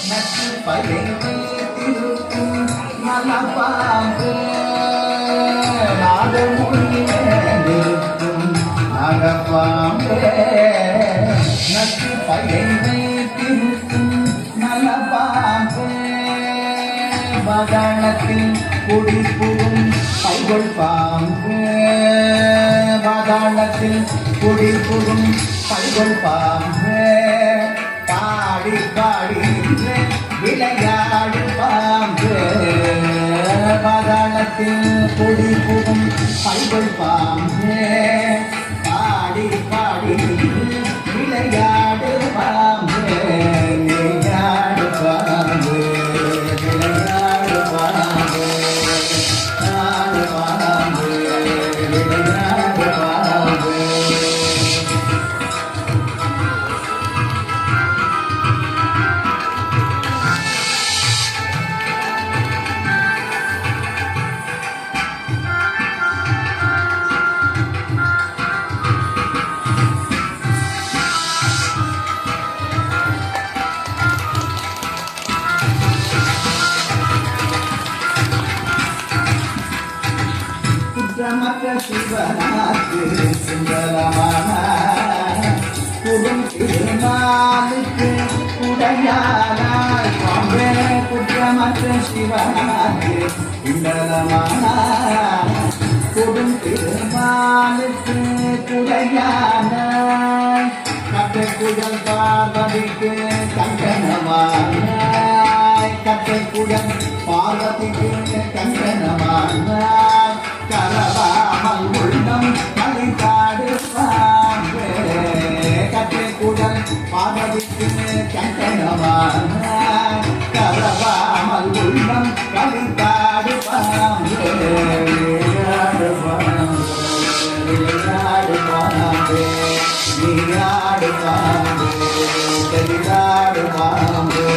நச்சு பயனை திருக்கும் நலபாம்பு நாதமொழிக்கும் நலபாம்பு நச்சு பயனை திருக்கும் நலபாம்பு பாதாளத்தில் குடிபுகும் பைகொள் பாம்பு பாதாளத்தில் குடிபுகும் பைகொள் பாம்பு பாடி பாடி விளையாடு பாம்பு பாதாளத்தில் குடிபுகும் பைகொள் பாம்பு பாடி பாடி விளையாடு பாம்பு விளையாடு பாம்பு விளையாடு பாம்பு ஆடு பாம்பு விளையாடு பாம்பு குற்றமற்ற சிவனாக்கு சுந்தரமான குடும் திருநாளுக்கு உடையானாய் பாம்பே குற்றமற்ற சிவனாக்கு சுந்தரமான குடும் திருநாளுக்கு உடையானாய் கட்டை குழல் பார்வதிக்கு கங்கணமானாய் கட்டை குழல் பார்வதிக்கு கங்கணமானாய் கரவாமல் உள்ளம் கலைக்காடு பாம்பே கட்டை குழல் பார்வதிக்கு கங்கணமானாய் கரவாமல் உள்ளம் கலைக்காடு பாம்பே விளையாடு பாம்பே விளையாடு பாம்பே நீயாடு பாம்பே விளையாடு பாம்பே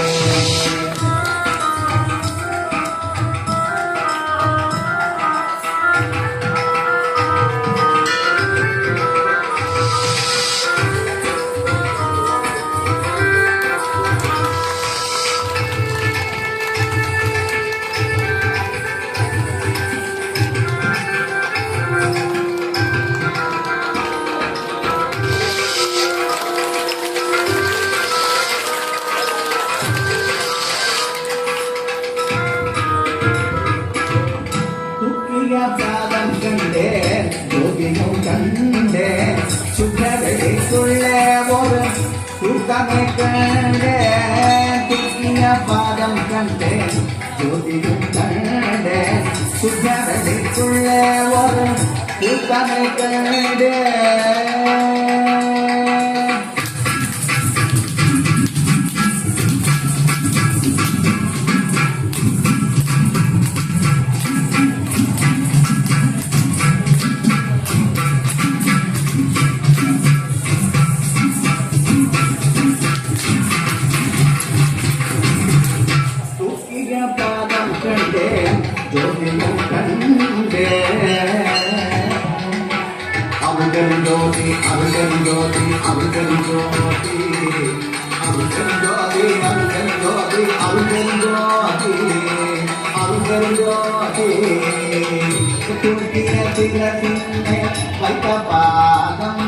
பாதம் கண்டேன் யோகியும் கண்டேன் சுற்றவெளிக்குள்ளே ஒரு கூட்டமை கண்டேன் துக்கிய பாதம் கண்டேன் யோகியும் கண்டேன் சுற்றவெளிக்குள்ளே ஒரு கூட்டமை கண்டேன் பாதம் கண்டேன் ஜோதியும் கண்டேன் அவர்கள் ஜோதி அவர்கள் ஜோதி அவர்கள் ஜோதி அவர்கள் ஜோதி அவர்கள் ஜோதி அவர்கள் ஜோதி அவர்கள் ஜோதி துக்கிய தில வைத்த பாதம்